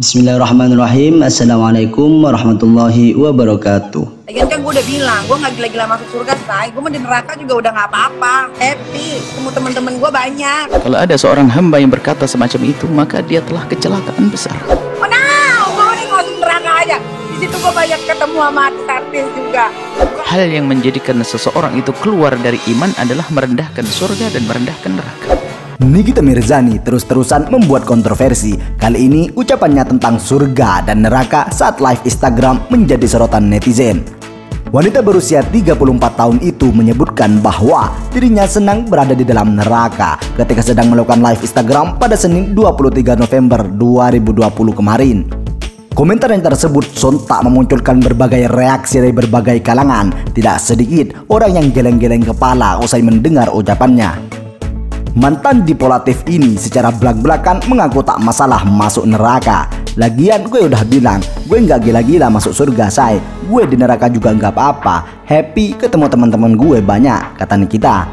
Bismillahirrahmanirrahim. Assalamualaikum warahmatullahi wabarakatuh. Lagian kan gue udah bilang, gue gak gila-gila masuk surga, say. Gue mah di neraka juga udah gak apa-apa. Happy, ketemu temen-temen gue banyak. Kalau ada seorang hamba yang berkata semacam itu, maka dia telah kecelakaan besar. Oh no, gue udah masuk neraka aja. Di situ gue banyak ketemu sama artis-artis juga. Hal yang menjadikan seseorang itu keluar dari iman adalah merendahkan surga dan merendahkan neraka. Nikita Mirzani terus-terusan membuat kontroversi. Kali ini ucapannya tentang surga dan neraka saat live Instagram menjadi sorotan netizen. Wanita berusia 34 tahun itu menyebutkan bahwa dirinya senang berada di dalam neraka ketika sedang melakukan live Instagram pada Senin 23 November 2020 kemarin. Komentar yang tersebut sontak memunculkan berbagai reaksi dari berbagai kalangan. Tidak sedikit orang yang geleng-geleng kepala usai mendengar ucapannya. Mantan dipolatif ini secara belak-belakan mengaku tak masalah masuk neraka. Lagian gue udah bilang, gue nggak gila-gila masuk surga, say. Gue di neraka juga nggak apa-apa. Happy ketemu teman-teman gue banyak, kata Nikita.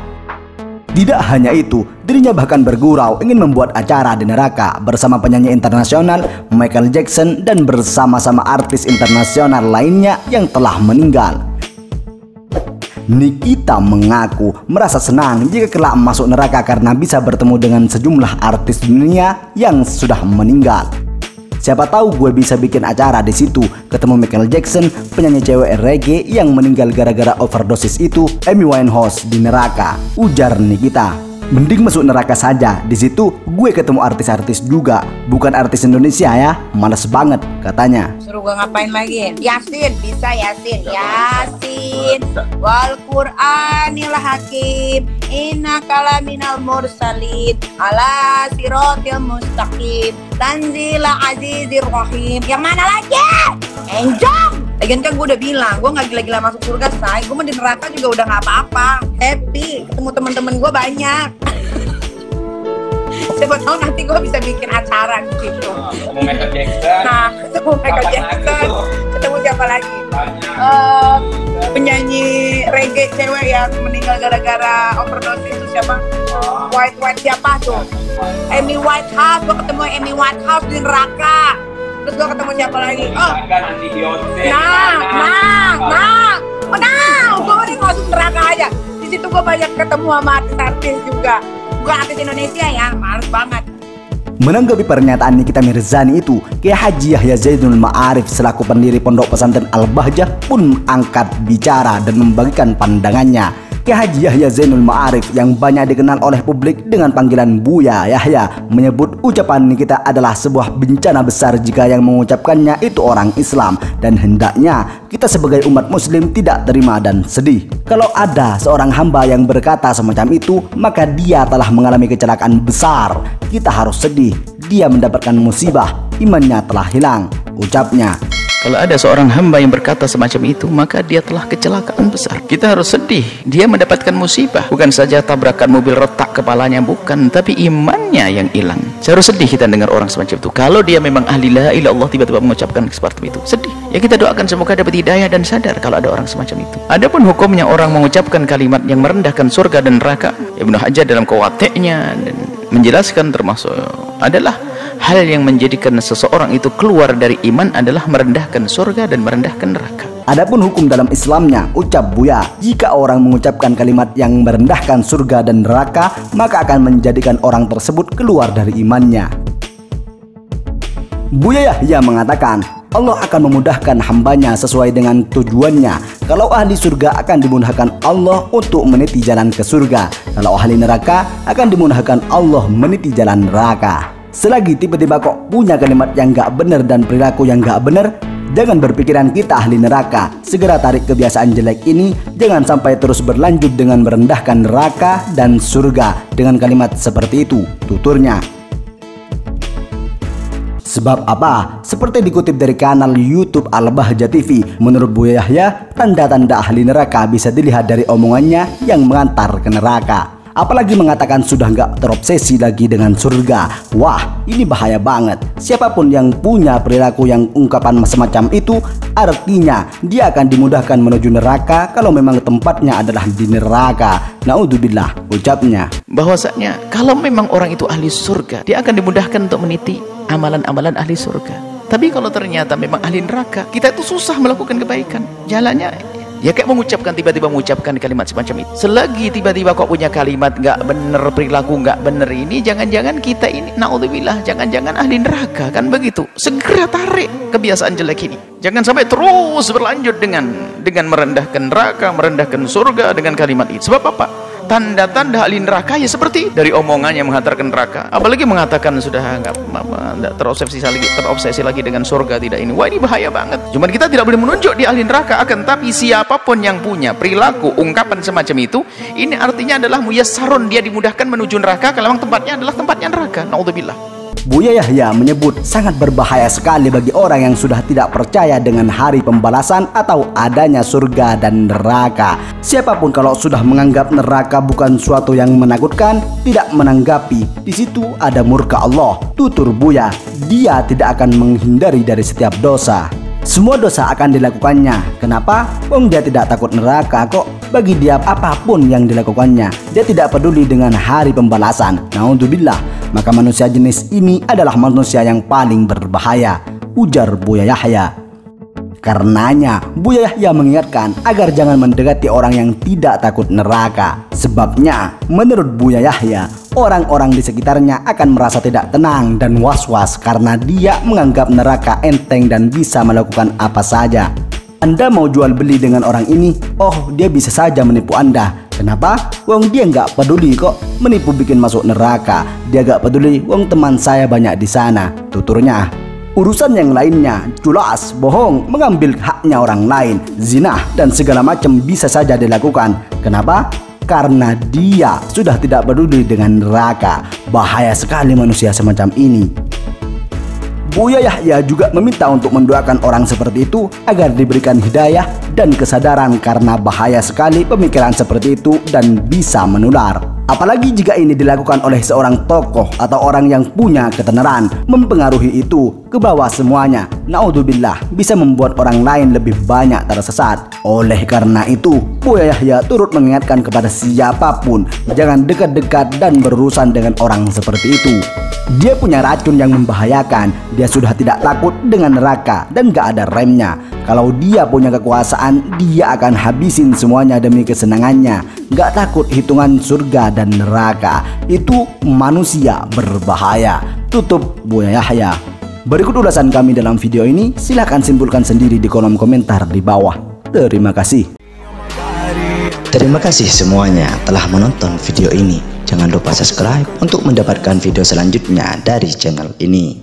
Tidak hanya itu, dirinya bahkan bergurau ingin membuat acara di neraka bersama penyanyi internasional Michael Jackson dan bersama-sama artis internasional lainnya yang telah meninggal. Nikita mengaku merasa senang jika kelak masuk neraka karena bisa bertemu dengan sejumlah artis dunia yang sudah meninggal. Siapa tahu gue bisa bikin acara di situ, ketemu Michael Jackson, penyanyi cewek reggae yang meninggal gara-gara overdosis itu, Amy Winehouse di neraka, ujar Nikita. Mending masuk neraka saja, di situ gue ketemu artis-artis juga, bukan artis Indonesia ya, males banget, katanya. Suruh gue ngapain lagi? Yasin, bisa Yasin. Yasin wal Qur'anil hakim innaka laminal mursalin ala siratil mustaqim tanzila azizir rahim. Yang mana lagi? Enjong. Lagian kan gue udah bilang, gue gak gila-gila masuk surga, say. Gue mah di neraka juga udah gak apa-apa. Happy, ketemu temen-temen gue banyak. Siapa tahu nanti gue bisa bikin acara gitu. Ketemu Michael Jackson. Nah, ketemu Michael Jackson. Ketemu siapa lagi? Penyanyi reggae cewek yang meninggal gara-gara overdosis itu siapa? White siapa tuh? Amy Winehouse. Gue ketemu Amy Winehouse di neraka. Terus gue ketemu siapa lagi? Oh, gue udah masuk neraka aja. Di situ gue banyak ketemu sama artis-artis juga. Bukan artis Indonesia ya, males banget. Menanggapi pernyataan Nikita Mirzani itu, Kiai Haji Yahya Zainul Ma'arif selaku pendiri Pondok Pesantren Al-Bahjah pun angkat bicara dan membagikan pandangannya. Kiai Haji Yahya Zainul Ma'arif yang banyak dikenal oleh publik dengan panggilan Buya Yahya menyebut ucapan Nikita adalah sebuah bencana besar jika yang mengucapkannya itu orang Islam dan hendaknya kita sebagai umat muslim tidak terima dan sedih. Kalau ada seorang hamba yang berkata semacam itu, maka dia telah mengalami kecelakaan besar. Kita harus sedih, dia mendapatkan musibah, imannya telah hilang, ucapnya. Kalau ada seorang hamba yang berkata semacam itu, maka dia telah kecelakaan besar. Kita harus sedih, dia mendapatkan musibah. Bukan saja tabrakan mobil retak kepalanya, bukan, tapi imannya yang hilang. Saya harus sedih kita dengar orang semacam itu. Kalau dia memang ahli la ilaha illallah tiba-tiba mengucapkan seperti itu, sedih. Ya kita doakan semoga dapat hidayah dan sadar kalau ada orang semacam itu. Adapun hukumnya orang mengucapkan kalimat yang merendahkan surga dan neraka, Ibnu Hajar dalam Qawatiknya dan menjelaskan termasuk adalah hal yang menjadikan seseorang itu keluar dari iman adalah merendahkan surga dan merendahkan neraka. Adapun hukum dalam Islamnya, ucap Buya, jika orang mengucapkan kalimat yang merendahkan surga dan neraka, maka akan menjadikan orang tersebut keluar dari imannya. Buya Yahya mengatakan, Allah akan memudahkan hambanya sesuai dengan tujuannya. Kalau ahli surga akan dimudahkan Allah untuk meniti jalan ke surga. Kalau ahli neraka akan dimudahkan Allah meniti jalan neraka. Selagi tiba-tiba kok punya kalimat yang gak benar dan perilaku yang gak benar, jangan berpikiran kita ahli neraka. Segera tarik kebiasaan jelek ini, jangan sampai terus berlanjut dengan merendahkan neraka dan surga dengan kalimat seperti itu, tuturnya. Sebab apa? Seperti dikutip dari kanal YouTube Al-Bahjah TV, menurut Buya Yahya, tanda-tanda ahli neraka bisa dilihat dari omongannya yang mengantar ke neraka. Apalagi mengatakan sudah nggak terobsesi lagi dengan surga. Wah, ini bahaya banget. Siapapun yang punya perilaku yang ungkapan semacam itu, artinya dia akan dimudahkan menuju neraka kalau memang tempatnya adalah di neraka. Naudzubillah, ucapnya. Bahwasanya kalau memang orang itu ahli surga, dia akan dimudahkan untuk meniti amalan-amalan ahli surga. Tapi kalau ternyata memang ahli neraka, kita itu susah melakukan kebaikan. Jalannya ya kayak mengucapkan, tiba-tiba mengucapkan kalimat semacam itu. Selagi tiba-tiba kok punya kalimat nggak bener, perilaku nggak bener, ini jangan-jangan kita ini, naudzubillah, jangan-jangan ahli neraka, kan begitu. Segera tarik kebiasaan jelek ini. Jangan sampai terus berlanjut dengan merendahkan neraka, merendahkan surga dengan kalimat itu. Sebab apa? Tanda-tanda ahli neraka ya seperti dari omongannya menghantarkan neraka, apalagi mengatakan sudah nggak terobsesi lagi dengan surga, tidak ini. Wah, ini bahaya banget. Cuman kita tidak boleh menunjuk di ahli neraka, akan tapi siapapun yang punya perilaku ungkapan semacam itu, ini artinya adalah muyassarun, dia dimudahkan menuju neraka kalau memang tempatnya adalah tempatnya neraka. Naudzubillah. Buya Yahya menyebut sangat berbahaya sekali bagi orang yang sudah tidak percaya dengan hari pembalasan atau adanya surga dan neraka. Siapapun kalau sudah menganggap neraka bukan suatu yang menakutkan, tidak menanggapi, di situ ada murka Allah. Tutur Buya, dia tidak akan menghindari dari setiap dosa. Semua dosa akan dilakukannya. Kenapa? Dia tidak takut neraka kok. Bagi dia apapun yang dilakukannya, dia tidak peduli dengan hari pembalasan. Naudzubillah. Maka manusia jenis ini adalah manusia yang paling berbahaya, ujar Buya Yahya. Karenanya, Buya Yahya mengingatkan agar jangan mendekati orang yang tidak takut neraka. Sebabnya, menurut Buya Yahya, orang-orang di sekitarnya akan merasa tidak tenang dan was-was karena dia menganggap neraka enteng dan bisa melakukan apa saja. Anda mau jual beli dengan orang ini, oh dia bisa saja menipu Anda. Kenapa? Dia nggak peduli kok menipu bikin masuk neraka. Dia nggak peduli, teman saya banyak di sana, tuturnya. Urusan yang lainnya, culas, bohong, mengambil haknya orang lain, zina, dan segala macam bisa saja dilakukan. Kenapa? Karena dia sudah tidak peduli dengan neraka. Bahaya sekali manusia semacam ini. Buya Yahya juga meminta untuk mendoakan orang seperti itu agar diberikan hidayah dan kesadaran karena bahaya sekali pemikiran seperti itu dan bisa menular. Apalagi jika ini dilakukan oleh seorang tokoh atau orang yang punya ketenaran, mempengaruhi itu ke bawah semuanya. Naudzubillah, bisa membuat orang lain lebih banyak tersesat. Oleh karena itu, Buya Yahya turut mengingatkan kepada siapapun, jangan dekat-dekat dan berurusan dengan orang seperti itu. Dia punya racun yang membahayakan. Dia sudah tidak takut dengan neraka dan gak ada remnya. Kalau dia punya kekuasaan, dia akan habisin semuanya demi kesenangannya. Gak takut hitungan surga dan neraka. Itu manusia berbahaya. Tutup Buya Yahya. Berikut ulasan kami dalam video ini. Silahkan simpulkan sendiri di kolom komentar di bawah. Terima kasih. Terima kasih semuanya telah menonton video ini. Jangan lupa subscribe untuk mendapatkan video selanjutnya dari channel ini.